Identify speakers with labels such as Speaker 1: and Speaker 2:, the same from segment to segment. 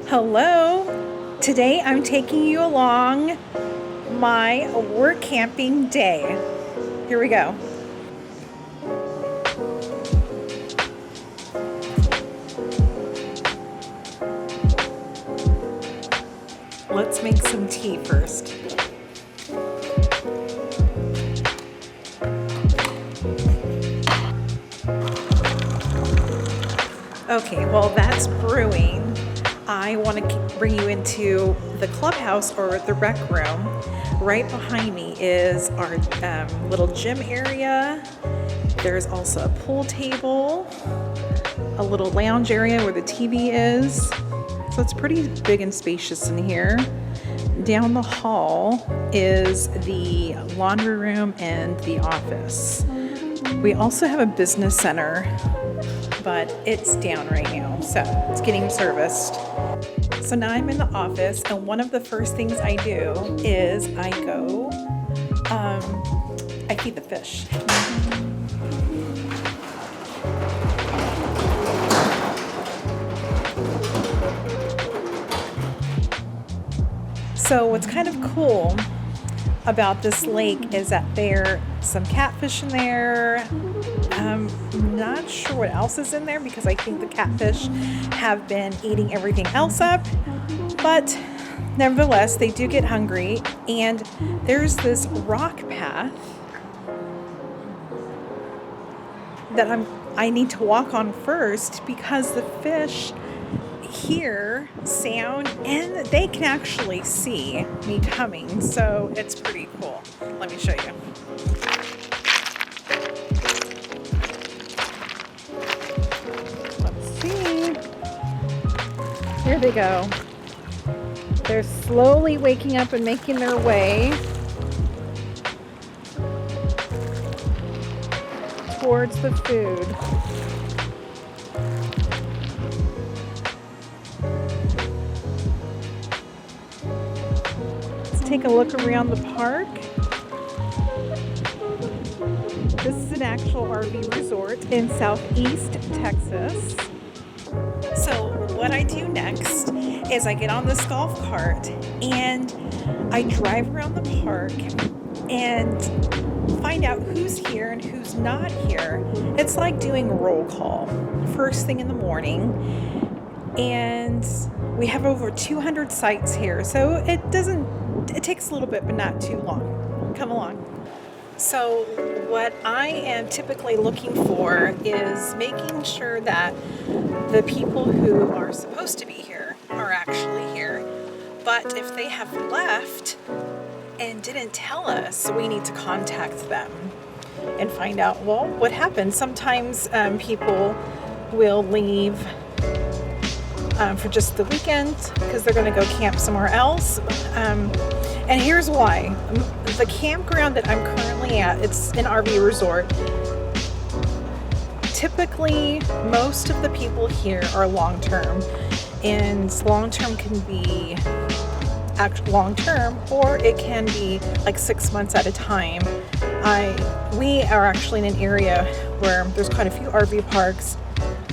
Speaker 1: Hello! Today I'm taking you along my work camping day. Here we go. Let's make some tea first. Okay, while that's brewing, I want to bring you into the clubhouse or the rec room. Right behind me is our little gym area. There's also a pool table, a little lounge area where the TV is. So it's pretty big and spacious in here. Down the hall is the laundry room and the office. We also have a business center, but it's down right now, so it's getting serviced. So now I'm in the office, and one of the first things I do is I feed the fish. So what's kind of cool about this lake is that there's some catfish in there. I'm not sure what else is in there because I think the catfish have been eating everything else up, but nevertheless they do get hungry, and there's this rock path that I need to walk on first because the fish hear sound and they can actually see me coming, so it's pretty cool. Let me show you. Let's see. Here they go. They're slowly waking up and making their way towards the food. Take a look around the park. This is an actual RV resort in Southeast Texas. So what I do next is I get on this golf cart and I drive around the park and find out who's here and who's not here. It's like doing a roll call first thing in the morning. And we have over 200 sites here, so it takes a little bit, but not too long. Come along. So what I am typically looking for is making sure that the people who are supposed to be here are actually here. But if they have left and didn't tell us, we need to contact them and find out, well, what happened. Sometimes people will leave for just the weekend because they're going to go camp somewhere else. And here's why. The campground that I'm currently at, it's an RV resort. Typically, most of the people here are long-term, and long-term can be long-term, or it can be like 6 months at a time. We are actually in an area where there's quite a few RV parks,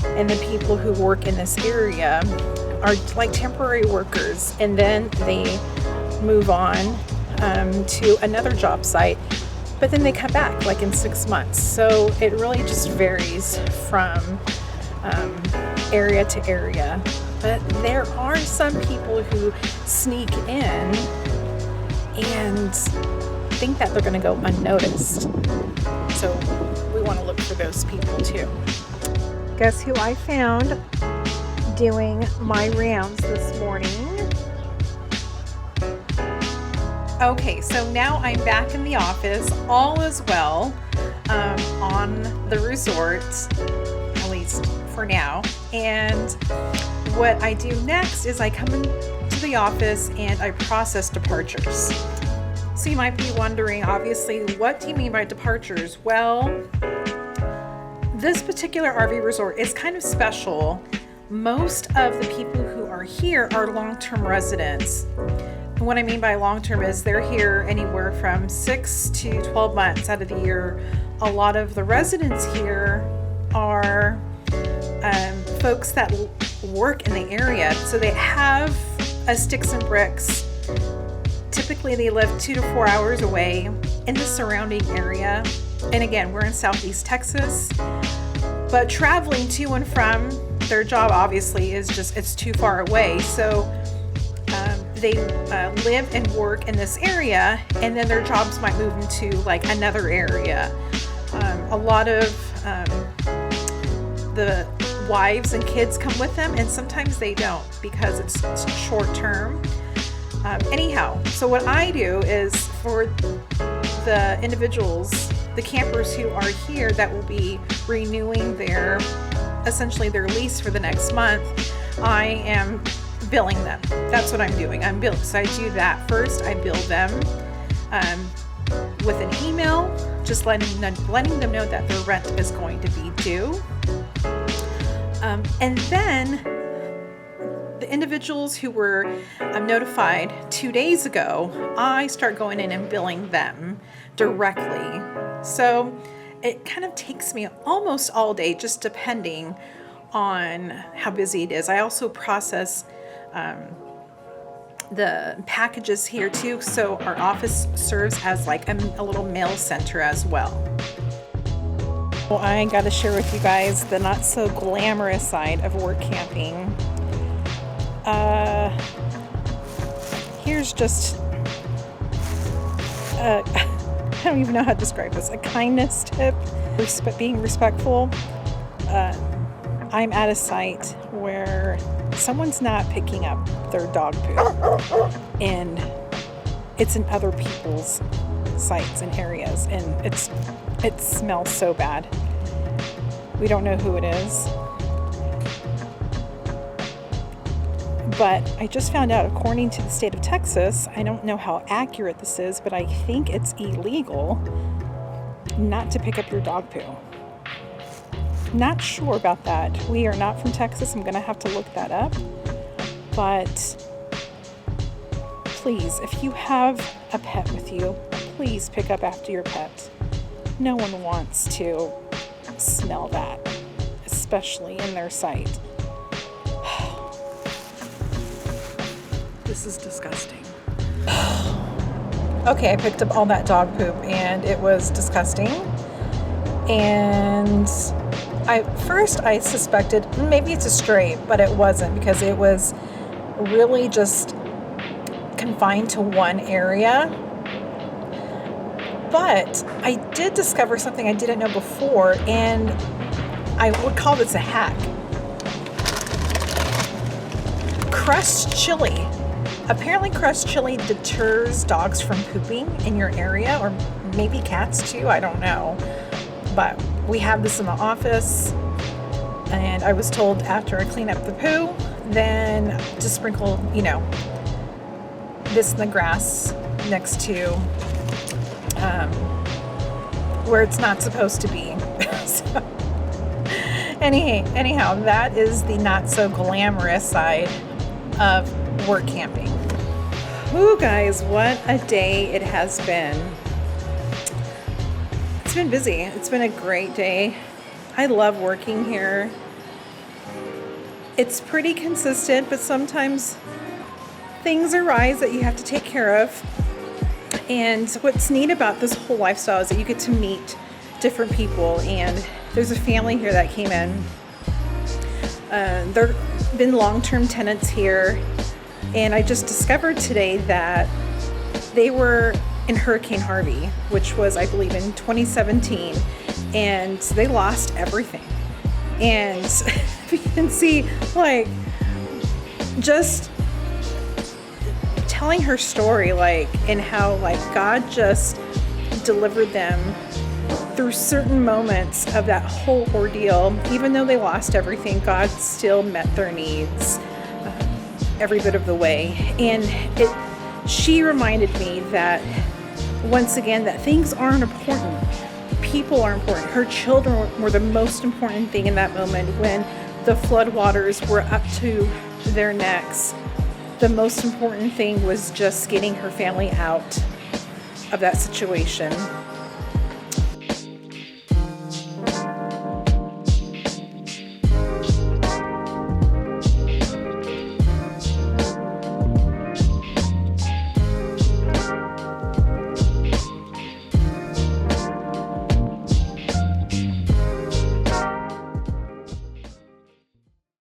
Speaker 1: and the people who work in this area are like temporary workers, and then they move on to another job site, but then they come back like in 6 months. So it really just varies from area to area. But there are some people who sneak in and think that they're going to go unnoticed. So we want to look for those people too. Guess who I found doing my rounds this morning? Okay, so now I'm back in the office. All is well on the resort, at least for now. And what I do next is I come into the office and I process departures. So you might be wondering, obviously, what do you mean by departures? Well, this particular RV resort is kind of special. Most of the people who are here are long-term residents. And what I mean by long-term is they're here anywhere from 6 to 12 months out of the year. A lot of the residents here are folks that work in the area. So they have a sticks and bricks. Typically they live 2 to 4 hours away in the surrounding area. And again, we're in Southeast Texas, but traveling to and from their job obviously is just, it's too far away. So they live and work in this area, and then their jobs might move into like another area. A lot of the wives and kids come with them, and sometimes they don't because it's short term. Anyhow, so what I do is for the individuals, the campers who are here that will be renewing essentially their lease for the next month, I am billing them. That's what I'm doing. I'm billing. So I do that first. I bill them with an email, just letting them know that their rent is going to be due. And then the individuals who were notified 2 days ago, I start going in and billing them directly. So it kind of takes me almost all day, just depending on how busy it is. I also process the packages here too, so our office serves as like a little mail center as well. Well, I got to share with you guys the not so glamorous side of work camping. Here's just I don't even know how to describe this, a kindness tip, being respectful. I'm at a site where someone's not picking up their dog poop, and it's in other people's sites and areas, and it smells so bad. We don't know who it is, but I just found out, according to the state of Texas, I don't know how accurate this is, but I think it's illegal not to pick up your dog poo. Not sure about that. We are not from Texas. I'm going to have to look that up. But please, if you have a pet with you, please pick up after your pet. No one wants to smell that, especially in their sight. This is disgusting. Okay, I picked up all that dog poop and it was disgusting. And I suspected maybe it's a stray, but it wasn't, because it was really just confined to one area. But I did discover something I didn't know before, and I would call this a hack. Crushed chili. Apparently crushed chili deters dogs from pooping in your area, or maybe cats too, I don't know. But we have this in the office, and I was told after I clean up the poo, then to sprinkle, this in the grass next to where it's not supposed to be. So, anyhow, that is the not so glamorous side of work camping. Ooh, guys, what a day it has been. It's been busy. It's been a great day. I love working here. It's pretty consistent, but sometimes things arise that you have to take care of. And what's neat about this whole lifestyle is that you get to meet different people. And there's a family here that came in. They've been long-term tenants here. And I just discovered today that they were in Hurricane Harvey, which was, I believe, in 2017, and they lost everything. And you can see, like, just telling her story, like, and how, like, God just delivered them through certain moments of that whole ordeal. Even though they lost everything, God still met their needs every bit of the way. And she reminded me that, once again, that things aren't important. People are important. Her children were the most important thing in that moment when the floodwaters were up to their necks. The most important thing was just getting her family out of that situation.